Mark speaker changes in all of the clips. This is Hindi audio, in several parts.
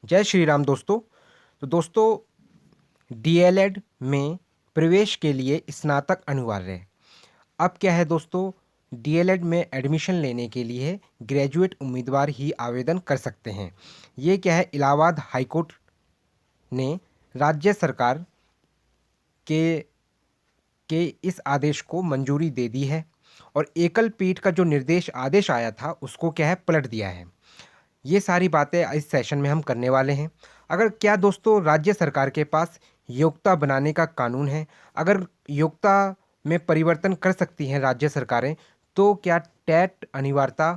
Speaker 1: जय श्री राम दोस्तों। तो दोस्तों, डीएलएड में प्रवेश के लिए स्नातक अनिवार्य है। अब क्या है दोस्तों, डीएलएड में एडमिशन लेने के लिए ग्रेजुएट उम्मीदवार ही आवेदन कर सकते हैं। ये क्या है, इलाहाबाद हाईकोर्ट ने राज्य सरकार के के इस आदेश को मंजूरी दे दी है और एकल पीठ का जो निर्देश आदेश आया था उसको क्या है, पलट दिया है। ये सारी बातें इस सेशन में हम करने वाले हैं। अगर क्या दोस्तों राज्य सरकार के पास योग्यता बनाने का कानून है, अगर योग्यता में परिवर्तन कर सकती हैं राज्य सरकारें, तो क्या टेट अनिवार्यता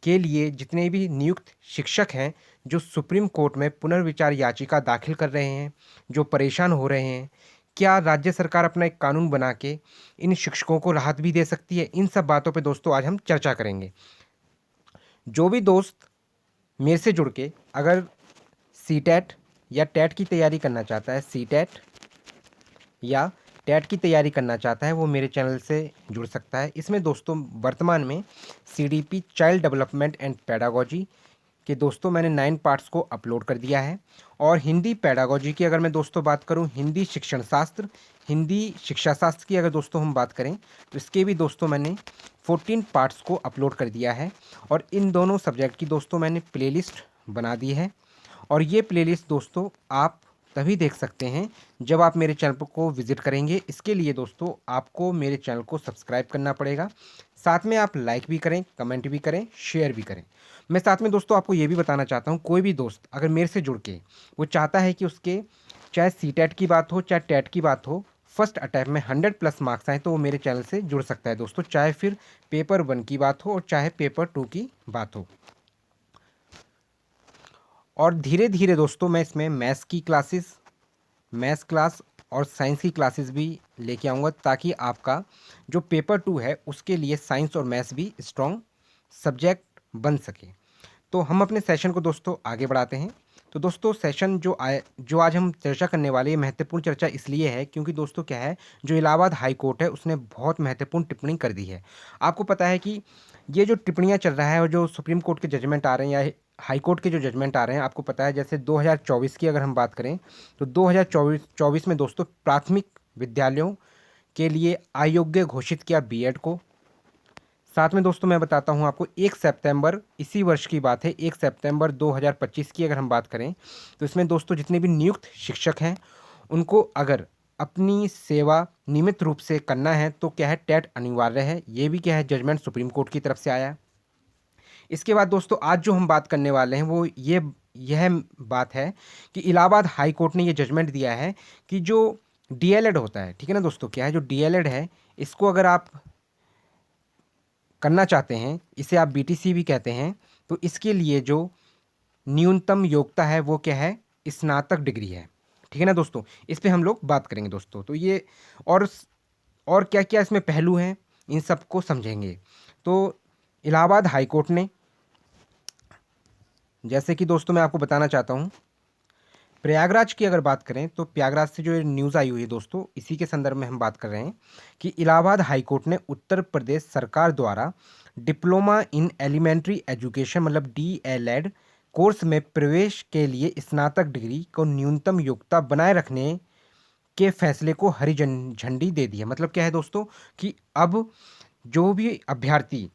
Speaker 1: के लिए जितने भी नियुक्त शिक्षक हैं जो सुप्रीम कोर्ट में पुनर्विचार याचिका दाखिल कर रहे हैं, जो परेशान हो रहे हैं, क्या राज्य सरकार अपना एक कानून बना के इन शिक्षकों को राहत भी दे सकती है? इन सब बातों पे दोस्तों आज हम चर्चा करेंगे। जो भी दोस्त मेरे से जुड़ के अगर सीटेट या टेट की तैयारी करना चाहता है, सीटेट या टेट की तैयारी करना चाहता है, वो मेरे चैनल से जुड़ सकता है। इसमें दोस्तों वर्तमान में CDP child development and pedagogy के दोस्तों मैंने 9 पार्ट्स को अपलोड कर दिया है। और हिंदी पेडागोजी की अगर मैं दोस्तों बात करूं, हिंदी शिक्षण शास्त्र, हिंदी शिक्षा शास्त्र की अगर दोस्तों हम बात करें, तो इसके भी दोस्तों मैंने 14 पार्ट्स को अपलोड कर दिया है। और इन दोनों सब्जेक्ट की दोस्तों मैंने प्लेलिस्ट बना दी है। और ये प्लेलिस्ट दोस्तों आप तभी देख सकते हैं जब आप मेरे चैनल को विज़िट करेंगे। इसके लिए दोस्तों आपको मेरे चैनल को सब्सक्राइब करना पड़ेगा, साथ में आप लाइक भी करें, कमेंट भी करें, शेयर भी करें। मैं साथ में दोस्तों आपको ये भी बताना चाहता हूँ, कोई भी दोस्त अगर मेरे से जुड़ के वो चाहता है कि उसके चाहे सीटेट की बात हो चाहे टेट की बात हो, फर्स्ट अटैम्प्ट में 100+ मार्क्स आए, तो वो मेरे चैनल से जुड़ सकता है दोस्तों, चाहे फिर पेपर 1 की बात हो और चाहे पेपर 2 की बात हो। और धीरे धीरे दोस्तों मैं इसमें मैथ्स की क्लासेस, मैथ्स क्लास और साइंस की क्लासेस भी लेके आऊँगा, ताकि आपका जो पेपर 2 है उसके लिए साइंस और मैथ्स भी स्ट्रॉन्ग सब्जेक्ट बन सके। तो हम अपने सेशन को दोस्तों आगे बढ़ाते हैं। तो दोस्तों सेशन जो आज हम चर्चा करने वाले हैं, महत्वपूर्ण चर्चा इसलिए है क्योंकि दोस्तों क्या है, जो इलाहाबाद हाई कोर्ट है उसने बहुत महत्वपूर्ण टिप्पणी कर दी है। आपको पता है कि ये जो टिप्पणियां चल रहा है और जो सुप्रीम कोर्ट के जजमेंट आ रहे हैं या हाई कोर्ट के जो जजमेंट आ रहे हैं, आपको पता है जैसे 2024 की अगर हम बात करें, तो 2024 में दोस्तों प्राथमिक विद्यालयों के लिए अयोग्य घोषित किया बीएड को। साथ में दोस्तों मैं बताता हूं आपको, 1 सितंबर इसी वर्ष की बात है, 1 सितंबर 2025 की अगर हम बात करें, तो इसमें दोस्तों जितने भी नियुक्त शिक्षक हैं उनको अगर अपनी सेवा नियमित रूप से करना है तो क्या है, टेट अनिवार्य है। ये भी क्या है, जजमेंट सुप्रीम कोर्ट की तरफ से आया है। इसके बाद दोस्तों आज जो हम बात करने वाले हैं वो यह बात है कि इलाहाबाद हाई कोर्ट ने ये जजमेंट दिया है कि जो डीएलएड होता है, ठीक है ना दोस्तों, क्या है जो डीएलएड है, इसको अगर आप करना चाहते हैं, इसे आप बीटीसी भी कहते हैं, तो इसके लिए जो न्यूनतम योग्यता है वो क्या है, स्नातक डिग्री है। ठीक है ना दोस्तों, इस पे हम लोग बात करेंगे दोस्तों। तो ये और और क्या क्या इसमें पहलू हैं, इन सबको समझेंगे। तो इलाहाबाद हाई कोर्ट ने, जैसे कि दोस्तों मैं आपको बताना चाहता हूँ, प्रयागराज की अगर बात करें तो प्रयागराज से जो न्यूज़ आई हुई है दोस्तों, इसी के संदर्भ में हम बात कर रहे हैं कि इलाहाबाद हाई कोर्ट ने उत्तर प्रदेश सरकार द्वारा डिप्लोमा इन एलिमेंट्री एजुकेशन मतलब डीएलएड कोर्स में प्रवेश के लिए स्नातक डिग्री को न्यूनतम योग्यता बनाए रखने के फैसले को हरी झंडी दे दी है। मतलब क्या है दोस्तों कि अब जो भी अभ्यर्थी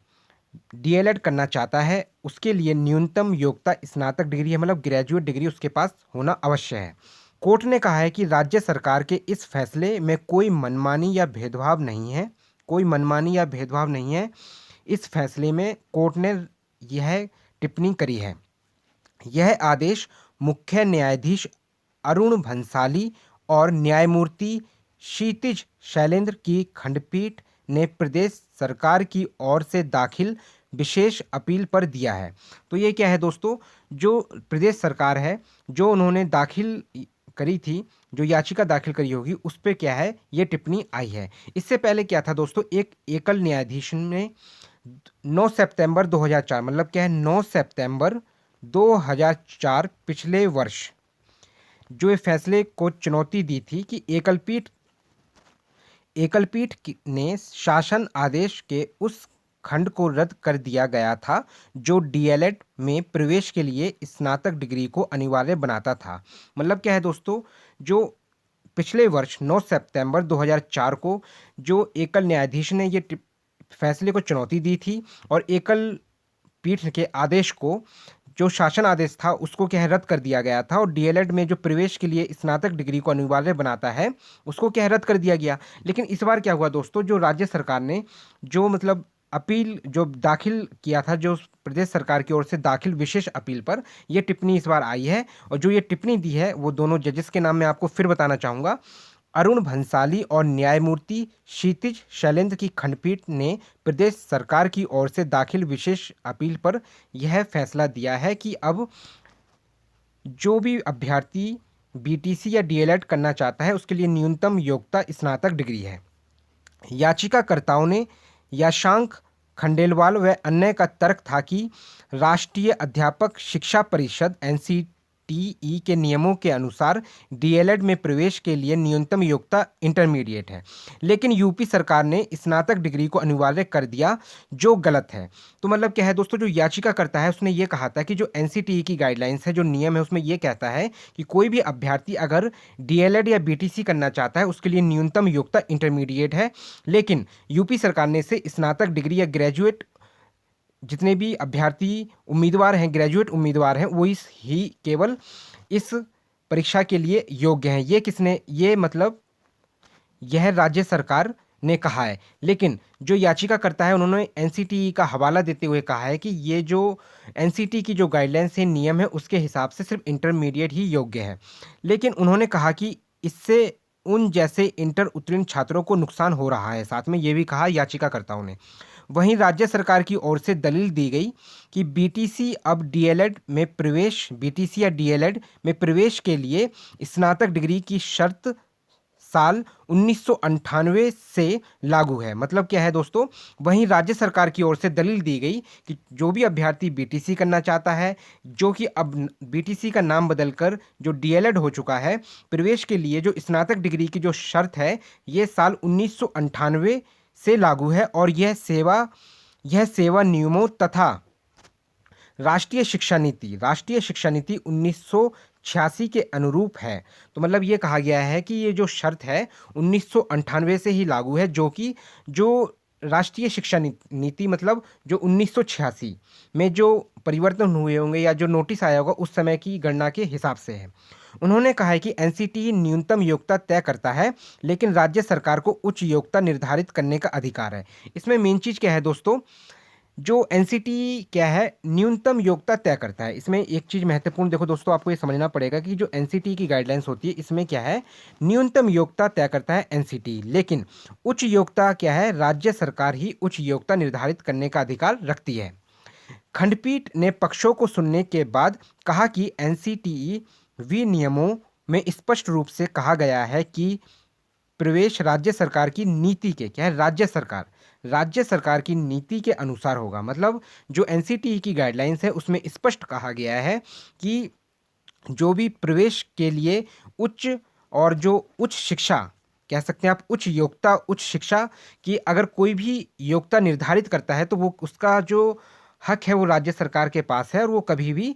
Speaker 1: डीएलएड करना चाहता है उसके लिए न्यूनतम योग्यता स्नातक डिग्री है, मतलब ग्रेजुएट डिग्री उसके पास होना अवश्य है। कोर्ट ने कहा है कि राज्य सरकार के इस फैसले में कोई मनमानी या भेदभाव नहीं है, कोई मनमानी या भेदभाव नहीं है। इस फैसले में कोर्ट ने यह टिप्पणी करी है। यह आदेश मुख्य न्यायाधीश अरुण भंसाली और न्यायमूर्ति क्षितिज शैलेंद्र की खंडपीठ ने प्रदेश सरकार की ओर से दाखिल विशेष अपील पर दिया है। तो ये क्या है दोस्तों, जो प्रदेश सरकार है, जो उन्होंने दाखिल करी थी, जो याचिका दाखिल करी होगी, उस पर क्या है, ये टिप्पणी आई है। इससे पहले क्या था दोस्तों, एक एकल न्यायाधीश ने 9 सितंबर 2004 मतलब क्या है, 9 सितंबर 2004 पिछले वर्ष जो ये फैसले को चुनौती दी थी कि एकलपीठ ने शासन आदेश के उस खंड को रद्द कर दिया गया था जो डीएलएड में प्रवेश के लिए स्नातक डिग्री को अनिवार्य बनाता था। मतलब क्या है दोस्तों, जो पिछले वर्ष 9 सितंबर 2004 को जो एकल न्यायाधीश ने ये फैसले को चुनौती दी थी और एकल पीठ के आदेश को, जो शासन आदेश था, उसको क्या है रद्द कर दिया गया था और डीएलएड में जो प्रवेश के लिए स्नातक डिग्री को अनिवार्य बनाता है उसको क्या है रद्द कर दिया गया। लेकिन इस बार क्या हुआ दोस्तों, जो राज्य सरकार ने जो मतलब अपील जो दाखिल किया था, जो प्रदेश सरकार की ओर से दाखिल विशेष अपील पर यह टिप्पणी इस बार आई है और जो ये टिप्पणी दी है वो दोनों जजेस के नाम मैं आपको फिर बताना चाहूँगा। अरुण भंसाली और न्यायमूर्ति क्षितिज शैलेंद्र की खंडपीठ ने प्रदेश सरकार की ओर से दाखिल विशेष अपील पर यह फैसला दिया है कि अब जो भी अभ्यर्थी बीटीसी या डीएलएड करना चाहता है उसके लिए न्यूनतम योग्यता स्नातक डिग्री है। याचिकाकर्ताओं ने यशांक खंडेलवाल व अन्य का तर्क था कि राष्ट्रीय अध्यापक शिक्षा परिषद एनसीटीई के नियमों के अनुसार डीएलएड में प्रवेश के लिए न्यूनतम योग्यता इंटरमीडिएट है, लेकिन यूपी सरकार ने स्नातक डिग्री को अनिवार्य कर दिया, जो गलत है। तो मतलब क्या है दोस्तों, जो याचिका करता है उसने ये कहा था कि जो एनसीटीई की गाइडलाइंस है, जो नियम है, उसमें ये कहता है कि कोई भी अभ्यर्थी अगर डीएलएड या बीटीसी करना चाहता है उसके लिए न्यूनतम योग्यता इंटरमीडिएट है, लेकिन यूपी सरकार ने इसे स्नातक डिग्री या ग्रेजुएट, जितने भी अभ्यर्थी उम्मीदवार हैं, ग्रेजुएट उम्मीदवार हैं, वो इस ही केवल इस परीक्षा के लिए योग्य हैं। ये किसने, ये मतलब यह राज्य सरकार ने कहा है। लेकिन जो याचिका करता है उन्होंने एनसीटीई का हवाला देते हुए कहा है कि ये जो एनसीटीई की जो गाइडलाइंस है, नियम है, उसके हिसाब से सिर्फ इंटरमीडिएट ही योग्य है। लेकिन उन्होंने कहा कि इससे उन जैसे इंटर उत्तीर्ण छात्रों को नुकसान हो रहा है, साथ में ये भी कहा याचिकाकर्ताओं ने। वहीं राज्य सरकार की ओर से दलील दी गई कि बीटीसी अब डीएलएड में प्रवेश, बीटीसी या डीएलएड में प्रवेश के लिए स्नातक डिग्री की शर्त साल 1998 से लागू है। मतलब क्या है दोस्तों, वहीं राज्य सरकार की ओर से दलील दी गई कि जो भी अभ्यर्थी बीटीसी करना चाहता है, जो कि अब बीटीसी का नाम बदलकर जो डीएलएड हो चुका है, प्रवेश के लिए जो स्नातक डिग्री की जो शर्त है ये साल 1998 से लागू है और यह सेवा नियमों तथा राष्ट्रीय शिक्षा नीति 1986 के अनुरूप है। तो मतलब ये कहा गया है कि ये जो शर्त है 1998 से ही लागू है, जो कि जो राष्ट्रीय शिक्षा नीति मतलब जो 1986 में जो परिवर्तन हुए होंगे या जो नोटिस आया होगा उस समय की गणना के हिसाब से है। उन्होंने कहा है कि एनसीटीई न्यूनतम योग्यता तय करता है, लेकिन राज्य सरकार को उच्च योग्यता निर्धारित करने का अधिकार है। इसमें मेन चीज़ क्या है दोस्तों, जो एनसीटीई क्या है न्यूनतम योग्यता तय करता है। इसमें एक चीज़ महत्वपूर्ण देखो दोस्तों, आपको ये समझना पड़ेगा कि जो एनसीटीई की गाइडलाइंस होती है इसमें क्या है, न्यूनतम योग्यता तय करता है एनसीटीई, लेकिन उच्च योग्यता क्या है, राज्य सरकार ही उच्च योग्यता निर्धारित करने का अधिकार रखती है। खंडपीठ ने पक्षों को सुनने के बाद कहा कि एनसीटीई विनियमों में स्पष्ट रूप से कहा गया है कि प्रवेश राज्य सरकार की नीति के क्या है, राज्य सरकार की नीति के अनुसार होगा। मतलब जो एनसीटीई की गाइडलाइंस है उसमें स्पष्ट कहा गया है कि जो भी प्रवेश के लिए उच्च और जो उच्च शिक्षा कह सकते हैं आप, उच्च योग्यता, उच्च शिक्षा की अगर कोई भी योग्यता निर्धारित करता है तो वो उसका जो हक है वो राज्य सरकार के पास है और वो कभी भी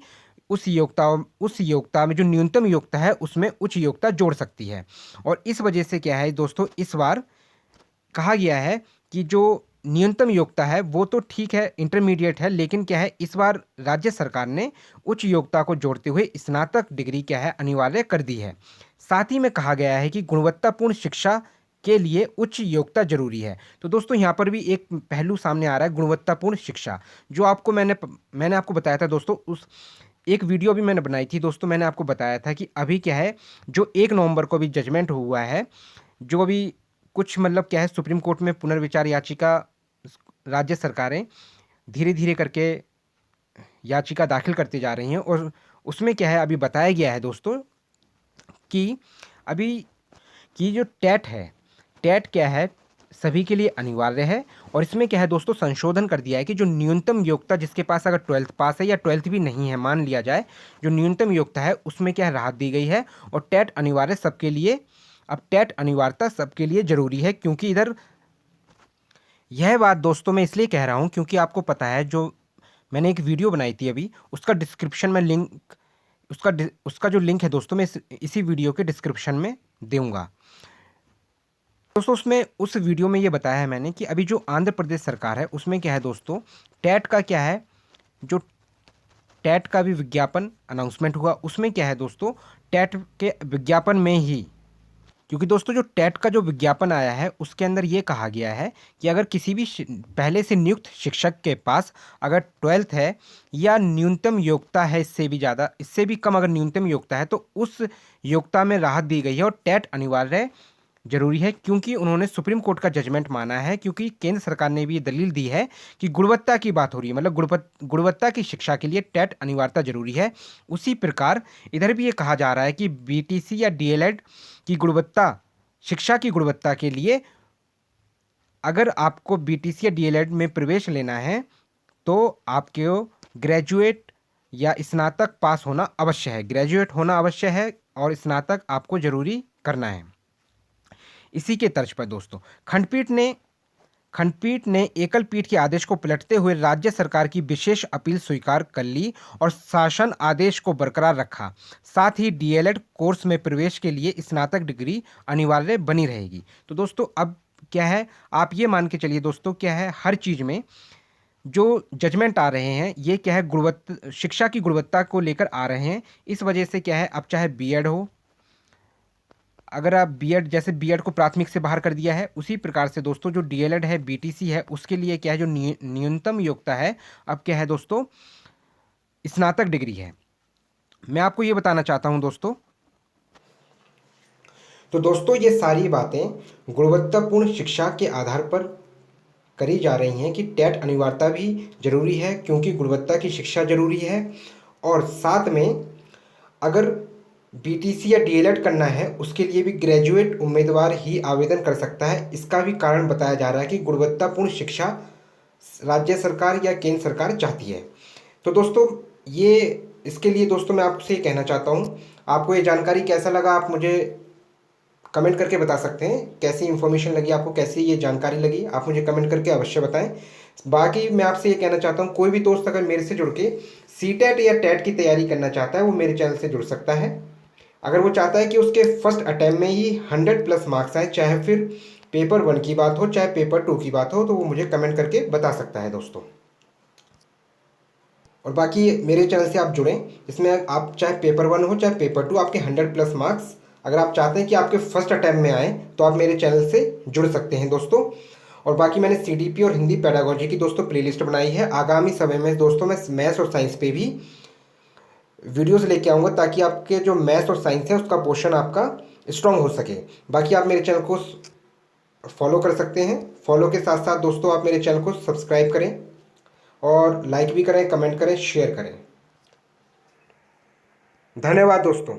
Speaker 1: उस योग्यता में जो न्यूनतम योग्यता है उसमें उच्च योग्यता जोड़ सकती है। और इस वजह से क्या है दोस्तों, इस बार कहा गया है कि जो न्यूनतम योग्यता है वो तो ठीक है, इंटरमीडिएट है, लेकिन क्या है इस बार राज्य सरकार ने उच्च योग्यता को जोड़ते हुए स्नातक डिग्री क्या है अनिवार्य कर दी है। साथ ही में कहा गया है कि गुणवत्तापूर्ण शिक्षा के लिए उच्च योग्यता जरूरी है। तो दोस्तों यहाँ पर भी एक पहलू सामने आ रहा है, गुणवत्तापूर्ण शिक्षा, जो आपको मैंने आपको बताया था दोस्तों, उस एक वीडियो भी मैंने बनाई थी दोस्तों, मैंने आपको बताया था कि अभी क्या है, जो 1 नवंबर को भी जजमेंट हुआ है, जो अभी कुछ मतलब क्या है सुप्रीम कोर्ट में पुनर्विचार याचिका राज्य सरकारें धीरे धीरे करके याचिका दाखिल करती जा रही हैं और उसमें क्या है अभी बताया गया है दोस्तों कि अभी की जो टेट है, टेट क्या है सभी के लिए अनिवार्य है और इसमें क्या है दोस्तों संशोधन कर दिया है कि जो न्यूनतम योग्यता जिसके पास अगर 12th पास है या 12th भी नहीं है मान लिया जाए, जो न्यूनतम योग्यता है उसमें क्या है राहत दी गई है और टेट अनिवार्य सबके लिए, अब टेट अनिवार्यता सबके लिए जरूरी है, क्योंकि इधर यह बात दोस्तों मैं इसलिए कह रहा हूँ क्योंकि आपको पता है, जो मैंने एक वीडियो बनाई थी अभी, उसका डिस्क्रिप्शन में लिंक, उसका जो लिंक है दोस्तों मैं इसी वीडियो के डिस्क्रिप्शन में दूंगा। दोस्तों उसमें, उस वीडियो में ये बताया है मैंने कि अभी जो आंध्र प्रदेश सरकार है उसमें क्या है दोस्तों, टेट का क्या है, जो टेट का भी विज्ञापन अनाउंसमेंट हुआ, उसमें क्या है दोस्तों, टेट के विज्ञापन में ही, क्योंकि दोस्तों जो टेट का जो विज्ञापन आया है उसके अंदर ये कहा गया है कि अगर किसी भी पहले से नियुक्त शिक्षक के पास अगर 12th है या न्यूनतम योग्यता है, इससे भी ज़्यादा, इससे भी कम अगर न्यूनतम योग्यता है, तो उस योग्यता में राहत दी गई है और टेट अनिवार्य जरूरी है, क्योंकि उन्होंने सुप्रीम कोर्ट का जजमेंट माना है, क्योंकि केंद्र सरकार ने भी ये दलील दी है कि गुणवत्ता की बात हो रही है, मतलब गुणवत्ता की शिक्षा के लिए टेट अनिवार्यता जरूरी है। उसी प्रकार इधर भी ये कहा जा रहा है कि बीटीसी या डीएलएड की गुणवत्ता, शिक्षा की गुणवत्ता के लिए अगर आपको बीटीसी या डीएलएड में प्रवेश लेना है तो आपको ग्रेजुएट या स्नातक पास होना अवश्य है, ग्रेजुएट होना अवश्य है और स्नातक आपको जरूरी करना है। इसी के तर्ज पर दोस्तों खंडपीठ ने एकल पीठ के आदेश को पलटते हुए राज्य सरकार की विशेष अपील स्वीकार कर ली और शासन आदेश को बरकरार रखा। साथ ही डीएलएड कोर्स में प्रवेश के लिए स्नातक डिग्री अनिवार्य बनी रहेगी। तो दोस्तों अब क्या है, आप ये मान के चलिए दोस्तों, क्या है, हर चीज़ में जो जजमेंट आ रहे हैं ये क्या है, गुणवत्ता, शिक्षा की गुणवत्ता को लेकर आ रहे हैं। इस वजह से क्या है, अब चाहे बीएड हो, अगर आप बीएड, जैसे बीएड को प्राथमिक से बाहर कर दिया है, उसी प्रकार से दोस्तों जो डीएलएड है, बीटीसी है, उसके लिए क्या है, जो न्यूनतम योग्यता है, अब क्या है दोस्तों, स्नातक डिग्री है। मैं आपको ये बताना चाहता हूं दोस्तों, तो दोस्तों ये सारी बातें गुणवत्तापूर्ण शिक्षा के आधार पर करी जा रही हैं कि टेट अनिवार्यता भी जरूरी है, क्योंकि गुणवत्ता की शिक्षा जरूरी है। और साथ में अगर बीटीसी या डीएलएड करना है उसके लिए भी ग्रेजुएट उम्मीदवार ही आवेदन कर सकता है। इसका भी कारण बताया जा रहा है कि गुणवत्तापूर्ण शिक्षा राज्य सरकार या केंद्र सरकार चाहती है। तो दोस्तों ये, इसके लिए दोस्तों मैं आपसे ये कहना चाहता हूँ, आपको ये जानकारी कैसा लगा आप मुझे कमेंट करके बता सकते हैं। कैसी इन्फॉर्मेशन लगी आपको, कैसी ये जानकारी लगी, आप मुझे कमेंट करके अवश्य बताएं। बाकी मैं आपसे ये कहना चाहता हूँ, कोई भी दोस्त अगर मेरे से जुड़ के सीटेट या टेट की तैयारी करना चाहता है वो मेरे चैनल से जुड़ सकता है। अगर वो चाहता है कि उसके फर्स्ट अटैम्प्ट में ही 100+ मार्क्स आए, चाहे फिर पेपर 1 की बात हो चाहे पेपर 2 की बात हो, तो वो मुझे कमेंट करके बता सकता है दोस्तों। और बाकी मेरे चैनल से आप जुड़ें, इसमें आप चाहे पेपर 1 हो चाहे पेपर 2, आपके 100+ मार्क्स अगर आप चाहते हैं कि आपके फर्स्ट अटैम्प्ट में आए तो आप मेरे चैनल से जुड़ सकते हैं दोस्तों। और बाकी मैंने सीडीपी और हिंदी पेडागोजी की दोस्तों प्लेलिस्ट बनाई है। आगामी समय में दोस्तों मैं मैथ्स और साइंस पे भी वीडियोस लेके आऊँगा, ताकि आपके जो मैथ्स और साइंस है उसका पोर्शन आपका स्ट्रॉन्ग हो सके। बाकी आप मेरे चैनल को फॉलो कर सकते हैं। फॉलो के साथ साथ दोस्तों आप मेरे चैनल को सब्सक्राइब करें और लाइक भी करें, कमेंट करें, शेयर करें। धन्यवाद दोस्तों।